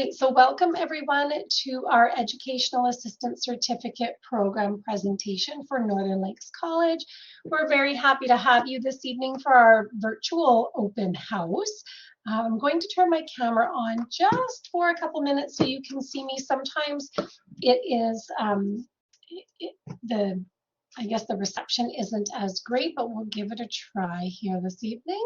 right, so welcome everyone to our Educational Assistant Certificate Program presentation for Northern Lakes College. We're very happy to have you this evening for our virtual open house. I'm going to turn my camera on just for a couple minutes so you can see me. Sometimes it is, I guess the reception isn't as great, but we'll give it a try here this evening.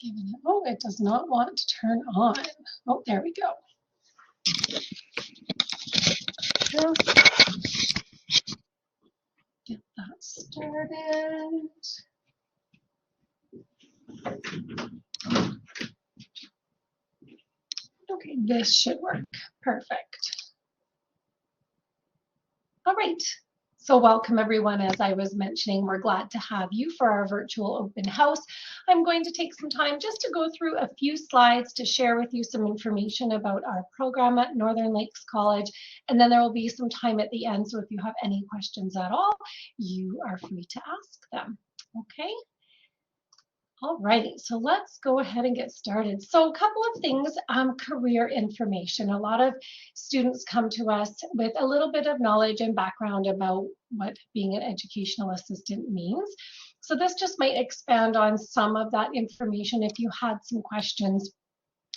Giving it, oh, it does not want to turn on. Oh, there we go. Just get that started. Okay, this should work. Perfect. All right. So welcome everyone. As I was mentioning, we're glad to have you for our virtual open house. I'm going to take some time just to go through a few slides to share with you some information about our program at Northern Lakes College, and then there will be some time at the end, so if you have any questions at all, you are free to ask them. Okay. All right, so let's go ahead and get started. So a couple of things, career information. A lot of students come to us with a little bit of knowledge and background about what being an educational assistant means. So this just might expand on some of that information if you had some questions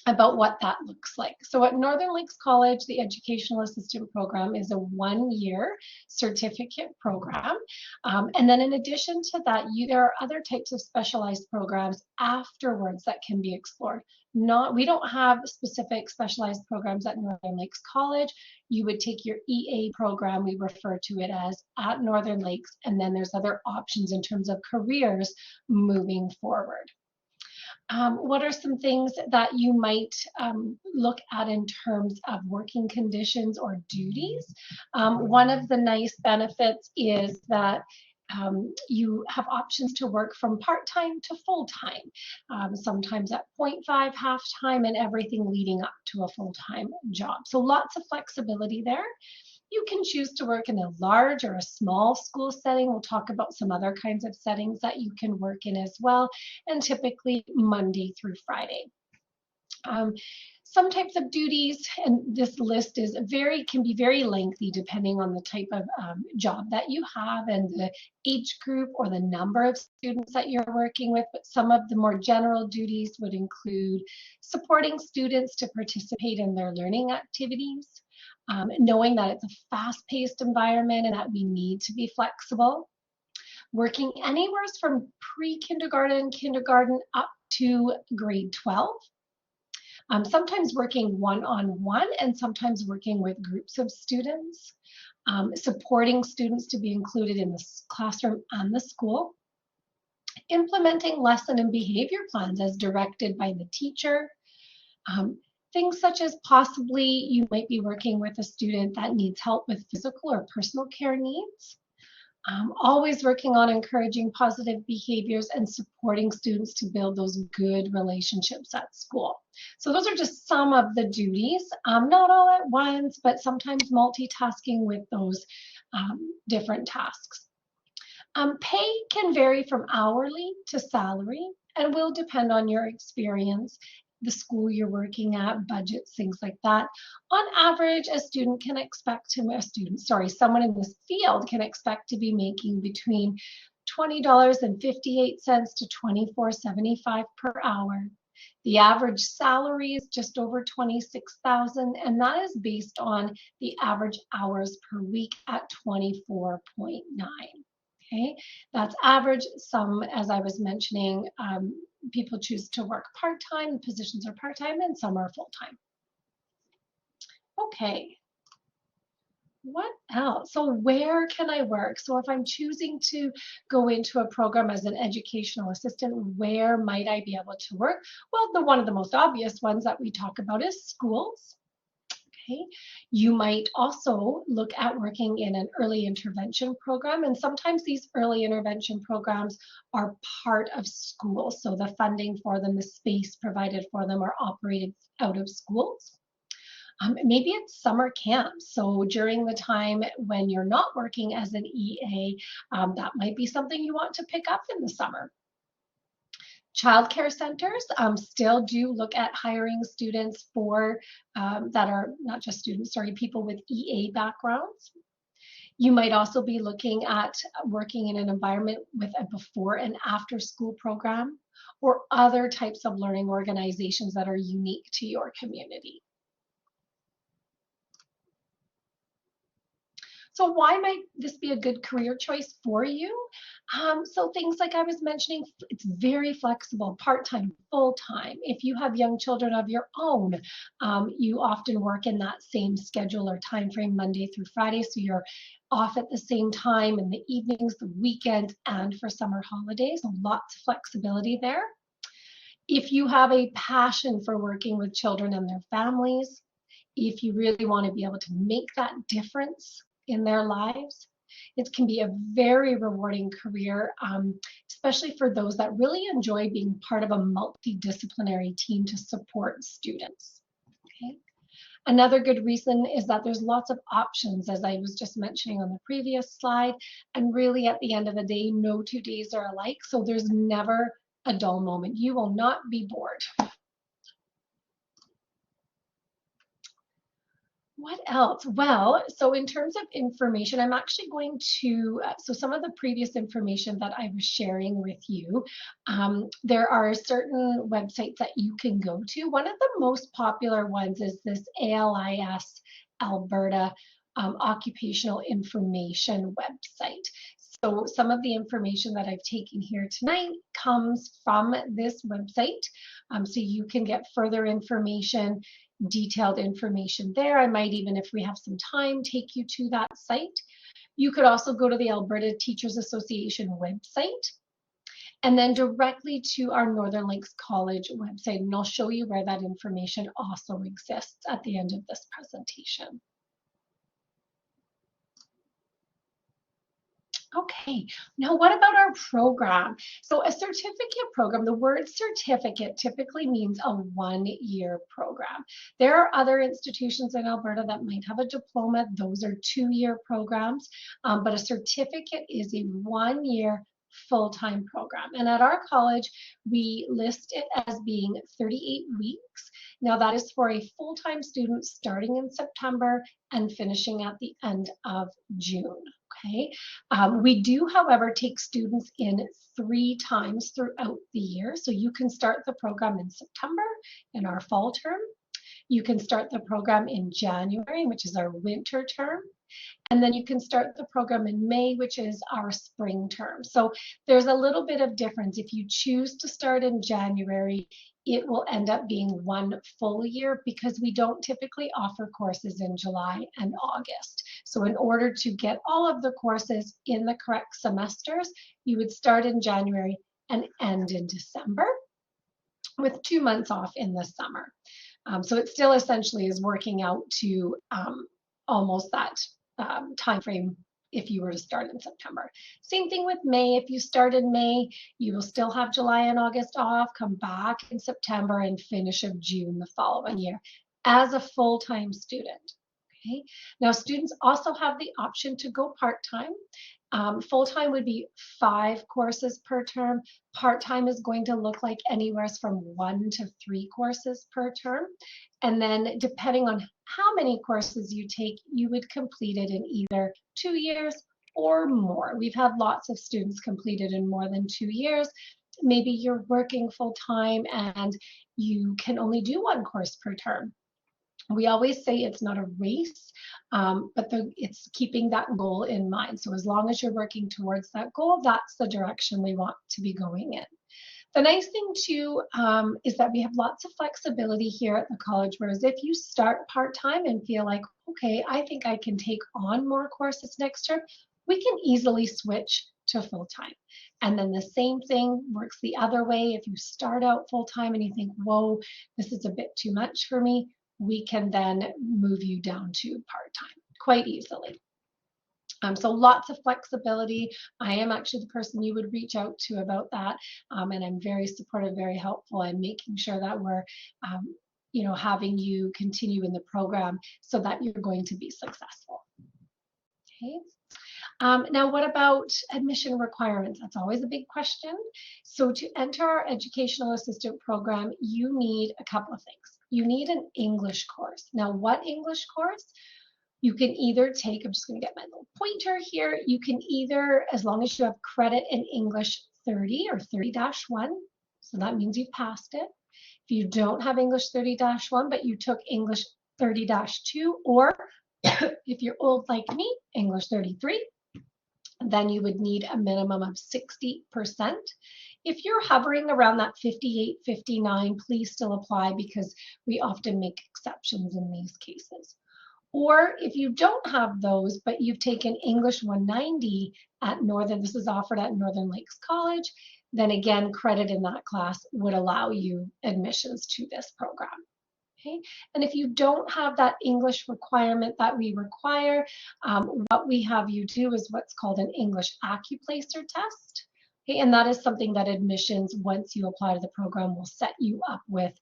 about what that looks like. So at Northern Lakes College, the Educational Assistant Program is a one-year certificate program. And then in addition to that, there are other types of specialized programs afterwards that can be explored. We don't have specific specialized programs at Northern Lakes College. You would take your EA program, we refer to it as, at Northern Lakes, and then there's other options in terms of careers moving forward. What are some things that you might look at in terms of working conditions or duties? One of the nice benefits is that you have options to work from part-time to full-time, sometimes at 0.5, half-time, and everything leading up to a full-time job. So lots of flexibility there. You can choose to work in a large or a small school setting. We'll talk about some other kinds of settings that you can work in as well, and typically Monday through Friday. Some types of duties, and this list is can be very lengthy depending on the type of job that you have and the age group or the number of students that you're working with, but some of the more general duties would include supporting students to participate in their learning activities, knowing that it's a fast-paced environment and that we need to be flexible, working anywhere from pre-kindergarten, kindergarten up to grade 12, sometimes working one-on-one and sometimes working with groups of students, supporting students to be included in the classroom and the school, implementing lesson and behavior plans as directed by the teacher, things such as possibly you might be working with a student that needs help with physical or personal care needs. Always working on encouraging positive behaviors and supporting students to build those good relationships at school. So those are just some of the duties, not all at once, but sometimes multitasking with those different tasks. Pay can vary from hourly to salary and will depend on your experience, the school you're working at, budgets, things like that. On average, someone in this field can expect to be making between $20.58 to $24.75 per hour. The average salary is just over $26,000, and that is based on the average hours per week at 24.9. Okay, that's average. Some, as I was mentioning, people choose to work part-time, positions are part-time, and some are full-time. Okay, what else? So where can I work? So if I'm choosing to go into a program as an educational assistant, where might I be able to work? Well, one of the most obvious ones that we talk about is schools. Okay. You might also look at working in an early intervention program, and sometimes these early intervention programs are part of school, so the funding for them, the space provided for them are operated out of schools. Maybe it's summer camps, so during the time when you're not working as an EA, that might be something you want to pick up in the summer. Childcare centers still do look at hiring students for that are not just students, sorry, people with EA backgrounds. You might also be looking at working in an environment with a before and after school program or other types of learning organizations that are unique to your community. So why might this be a good career choice for you? So things like I was mentioning, it's very flexible, part-time, full-time. If you have young children of your own, you often work in that same schedule or time frame Monday through Friday, so you're off at the same time in the evenings, the weekend, and for summer holidays. So lots of flexibility there. If you have a passion for working with children and their families, if you really want to be able to make that difference in their lives, it can be a very rewarding career, especially for those that really enjoy being part of a multidisciplinary team to support students. Okay. Another good reason is that there's lots of options, as I was just mentioning on the previous slide, and really at the end of the day, no 2 days are alike, so there's never a dull moment. You will not be bored. What else? Well, so in terms of information, I'm actually going to, so some of the previous information that I was sharing with you, there are certain websites that you can go to. One of the most popular ones is this ALIS Alberta Occupational Information website. So some of the information that I've taken here tonight comes from this website. So you can get further information, detailed information there. I might even, if we have some time, take you to that site. You could also go to the Alberta Teachers Association website and then directly to our Northern Lakes College website, and I'll show you where that information also exists at the end of this presentation. Okay, now what about our program? So a certificate program, the word certificate typically means a 1-year program. There are other institutions in Alberta that might have a diploma. Those are 2-year programs, but a certificate is a 1-year full-time program. And at our college, we list it as being 38 weeks. Now that is for a full-time student starting in September and finishing at the end of June. Okay. We do, however, take students in 3 times throughout the year. So you can start the program in September in our fall term. You can start the program in January, which is our winter term. And then you can start the program in May, which is our spring term. So there's a little bit of difference. If you choose to start in January, it will end up being 1 full year because we don't typically offer courses in July and August. So in order to get all of the courses in the correct semesters, you would start in January and end in December with 2 months off in the summer. So it still essentially is working out to almost that time frame if you were to start in September. Same thing with May. If you start in May, you will still have July and August off, come back in September and finish of June the following year as a full-time student. Okay. Now students also have the option to go part-time. Full-time would be 5 courses per term. Part-time is going to look like anywhere from 1 to 3 courses per term. And then depending on how many courses you take, you would complete it in either 2 years or more. We've had lots of students completed in more than 2 years. Maybe you're working full-time and you can only do 1 course per term. We always say it's not a race, but it's keeping that goal in mind. So as long as you're working towards that goal, that's the direction we want to be going in. The nice thing too is that we have lots of flexibility here at the college, whereas if you start part-time and feel like, okay, I think I can take on more courses next term, we can easily switch to full-time. And then the same thing works the other way. If you start out full-time and you think, whoa, this is a bit too much for me, we can then move you down to part-time quite easily. So lots of flexibility. I am actually the person you would reach out to about that. And I'm very supportive, very helpful in making sure that we're having you continue in the program so that you're going to be successful. Okay. Now, what about admission requirements? That's always a big question. So to enter our educational assistant program, you need a couple of things. You need an English course. Now, what English course? You can either take, I'm just going to get my little pointer here. You can either, as long as you have credit in English 30 or 30-1, so that means you've passed it. If you don't have English 30-1, but you took English 30-2, or if you're old like me, English 33, then you would need a minimum of 60%. If you're hovering around that 58, 59, please still apply because we often make exceptions in these cases. Or if you don't have those, but you've taken English 190 at Northern, this is offered at Northern Lakes College, then again, credit in that class would allow you admissions to this program. Okay. And if you don't have that English requirement that we require, what we have you do is what's called an English Accuplacer test. Okay, and that is something that admissions, once you apply to the program, will set you up with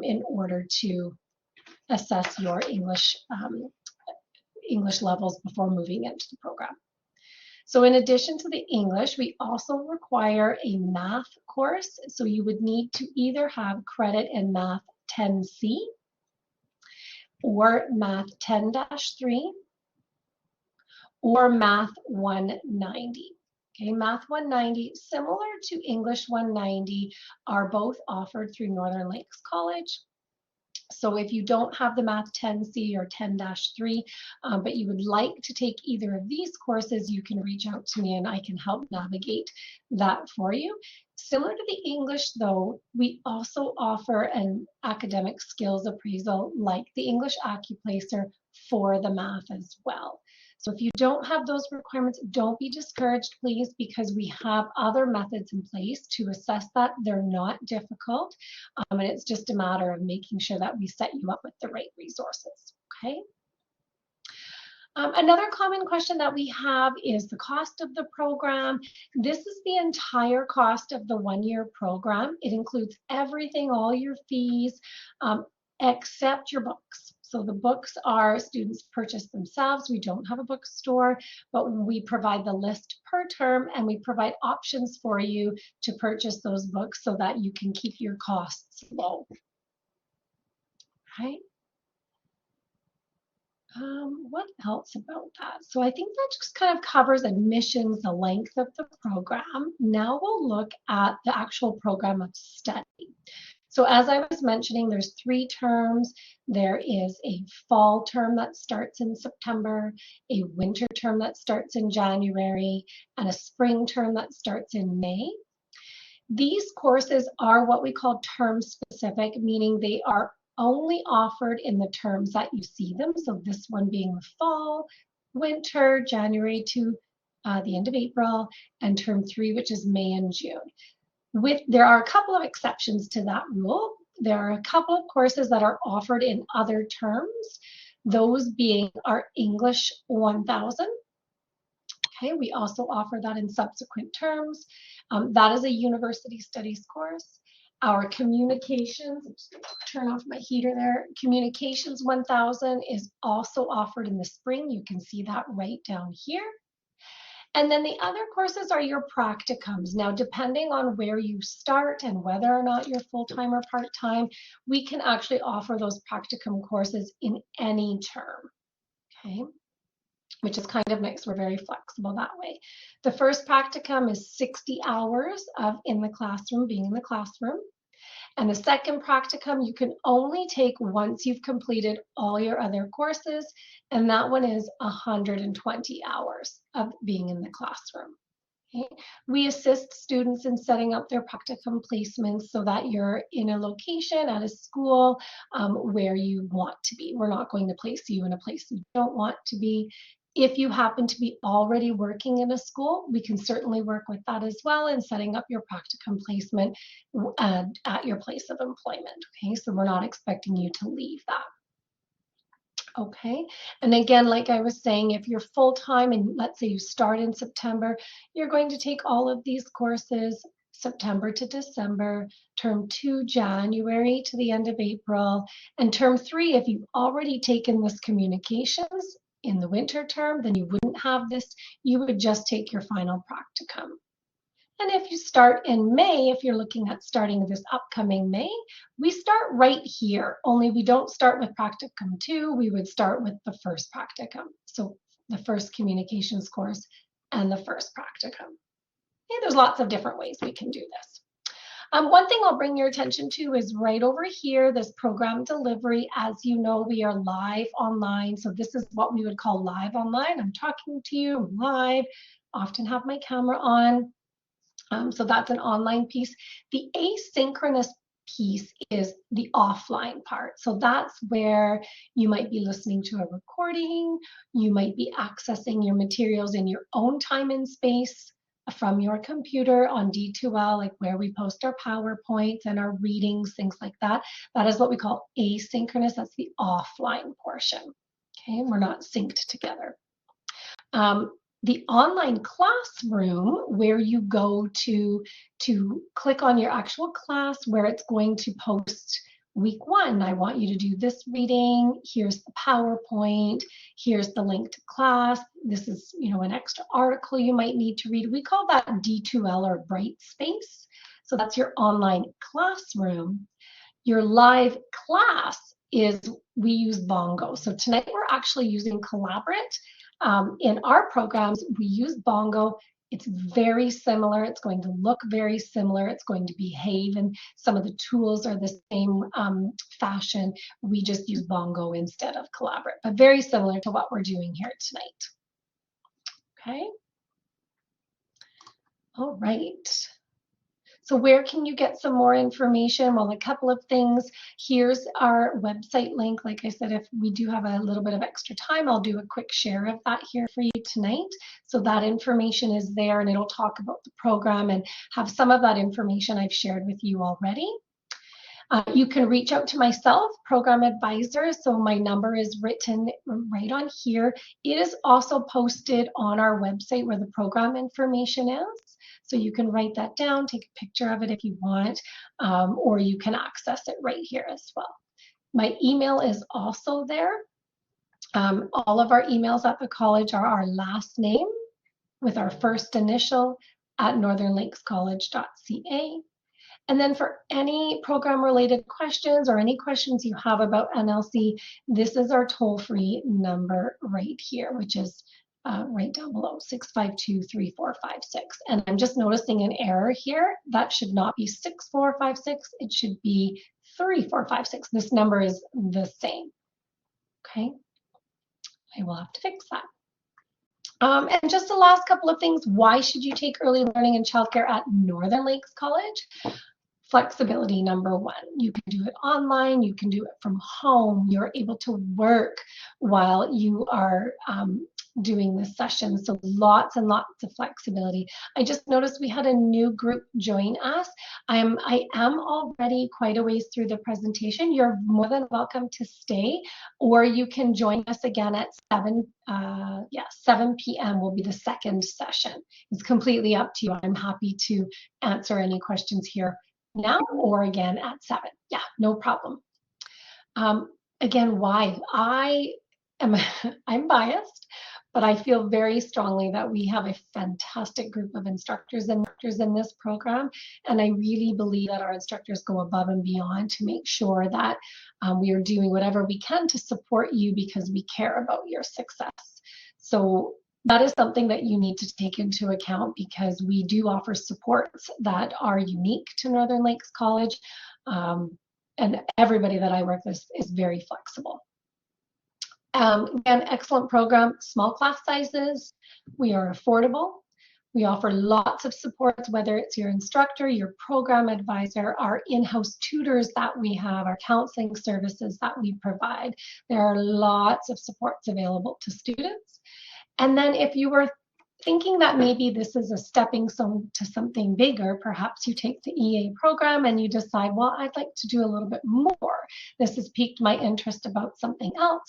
in order to assess your English levels before moving into the program. So in addition to the English, we also require a math course. So you would need to either have credit in Math 10C or Math 10-3 or Math 190. Okay, Math 190, similar to English 190, are both offered through Northern Lakes College. So if you don't have the Math 10C or 10-3, but you would like to take either of these courses, you can reach out to me and I can help navigate that for you. Similar to the English though, we also offer an academic skills appraisal like the English Accuplacer for the math as well. So if you don't have those requirements, don't be discouraged, please, because we have other methods in place to assess that. They're not difficult, and it's just a matter of making sure that we set you up with the right resources, okay? Another common question that we have is the cost of the program. This is the entire cost of the one-year program. It includes everything, all your fees, except your books. So the books are students purchase themselves. We don't have a bookstore, but we provide the list per term and we provide options for you to purchase those books so that you can keep your costs low. Right? What else about that? So I think that just kind of covers admissions, the length of the program. Now we'll look at the actual program of study. So as I was mentioning, there's 3 terms. There is a fall term that starts in September, a winter term that starts in January, and a spring term that starts in May. These courses are what we call term specific, meaning they are only offered in the terms that you see them. So this one being the fall, winter, January to the end of April, and term 3, which is May and June. There are a couple of exceptions to that rule. There are a couple of courses that are offered in other terms, those being our English 1000. Okay, we also offer that in subsequent terms. That is a university studies course. Our communications, I'm just going to turn off my heater there. Communications 1000 is also offered in the spring. You can see that right down here. And then the other courses are your practicums. Now, depending on where you start and whether or not you're full-time or part-time, we can actually offer those practicum courses in any term, okay? Which is kind of nice. We're very flexible that way. The first practicum is 60 hours of being in the classroom. And the second practicum you can only take once you've completed all your other courses, and that one is 120 hours of being in the classroom. Okay? We assist students in setting up their practicum placements so that you're in a location at a school where you want to be. We're not going to place you in a place you don't want to be. If you happen to be already working in a school, we can certainly work with that as well in setting up your practicum placement at your place of employment. Okay, so we're not expecting you to leave that. Okay, and again, like I was saying, if you're full-time and let's say you start in September, you're going to take all of these courses September to December, term 2 January to the end of April, and term 3, if you've already taken this communications, in the winter term, then you wouldn't have this. You would just take your final practicum. And if you start in May, if you're looking at starting this upcoming May, we start right here, only we don't start with practicum 2, we would start with the first practicum. So the first communications course and the first practicum. Okay, there's lots of different ways we can do this. One thing I'll bring your attention to is right over here, this program delivery. As you know, we are live online. So this is what we would call live online. I'm talking to you live, often have my camera on. So that's an online piece. The asynchronous piece is the offline part. So that's where you might be listening to a recording, you might be accessing your materials in your own time and space from your computer on D2L, like where we post our PowerPoints and our readings, things like that. That is what we call asynchronous. That's the offline portion. Okay, we're not synced together. The online classroom, where you go to click on your actual class, where it's going to post week 1. I want you to do this reading. Here's the PowerPoint. Here's the link to class. This is, an extra article you might need to read. We call that D2L or Brightspace. So that's your online classroom. Your live class is, we use Bongo. So tonight we're actually using Collaborate. In our programs, we use Bongo. It's very similar. It's going to look very similar. It's going to behave, and some of the tools are the same fashion. We just use Bongo instead of Collaborate, but very similar to what we're doing here tonight. Okay. All right. So where can you get some more information? Well, a couple of things. Here's our website link. Like I said, if we do have a little bit of extra time, I'll do a quick share of that here for you tonight. So that information is there, and it'll talk about the program and have some of that information I've shared with you already. You can reach out to myself, Program Advisor. So my number is written right on here. It is also posted on our website where the program information is. So you can write that down, take a picture of it if you want, or you can access it right here as well. My email is also there. All of our emails at the college are our last name with our first initial at northernlakescollege.ca. And then for any program related questions or any questions you have about NLC, this is our toll-free number right here, which is right down below, 652-3456. And I'm just noticing an error here. That should not be 6456. It should be 3456. This number is the same. Okay. I will have to fix that. And just the last couple of things. Why should you take early learning and childcare at Northern Lakes College? Flexibility, number one. You can do it online, you can do it from home, you're able to work while you are doing this session. So lots and lots of flexibility. I just noticed we had a new group join us. I am already quite a ways through the presentation. You're more than welcome to stay, or you can join us again at 7 p.m. will be the second session. It's completely up to you. I'm happy to answer any questions here now or again at 7. Yeah, no problem. Again, why? I'm biased, but I feel very strongly that we have a fantastic group of instructors and instructors in this program, and I really believe that our instructors go above and beyond to make sure that we are doing whatever we can to support you because we care about your success. So that is something that you need to take into account, because we do offer supports that are unique to Northern Lakes College, and everybody that I work with is very flexible. Again, excellent program, small class sizes, we are affordable. We offer lots of supports, whether it's your instructor, your program advisor, our in-house tutors that we have, our counseling services that we provide. There are lots of supports available to students. And then if you were thinking that maybe this is a stepping stone to something bigger, perhaps you take the EA program and you decide, well, I'd like to do a little bit more. This has piqued my interest about something else.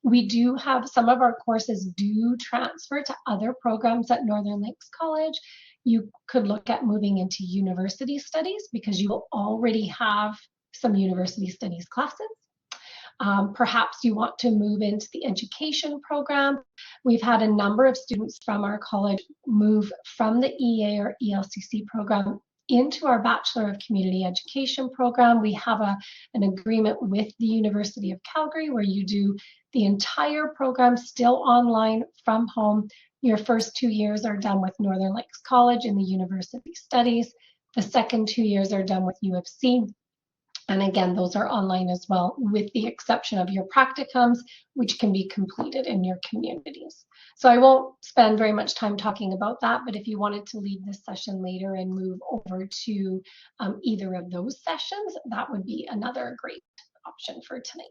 We do have some of our courses do transfer to other programs at Northern Lakes College. You could look at moving into university studies because you will already have some university studies classes. Perhaps you want to move into the education program. We've had a number of students from our college move from the EA or ELCC program into our Bachelor of Community Education program. We have an agreement with the University of Calgary where you do the entire program still online from home. Your first 2 years are done with Northern Lakes College in the University Studies. The second 2 years are done with U of C. And again, those are online as well, with the exception of your practicums, which can be completed in your communities. So I won't spend very much time talking about that, but if you wanted to leave this session later and move over to either of those sessions, that would be another great option for tonight.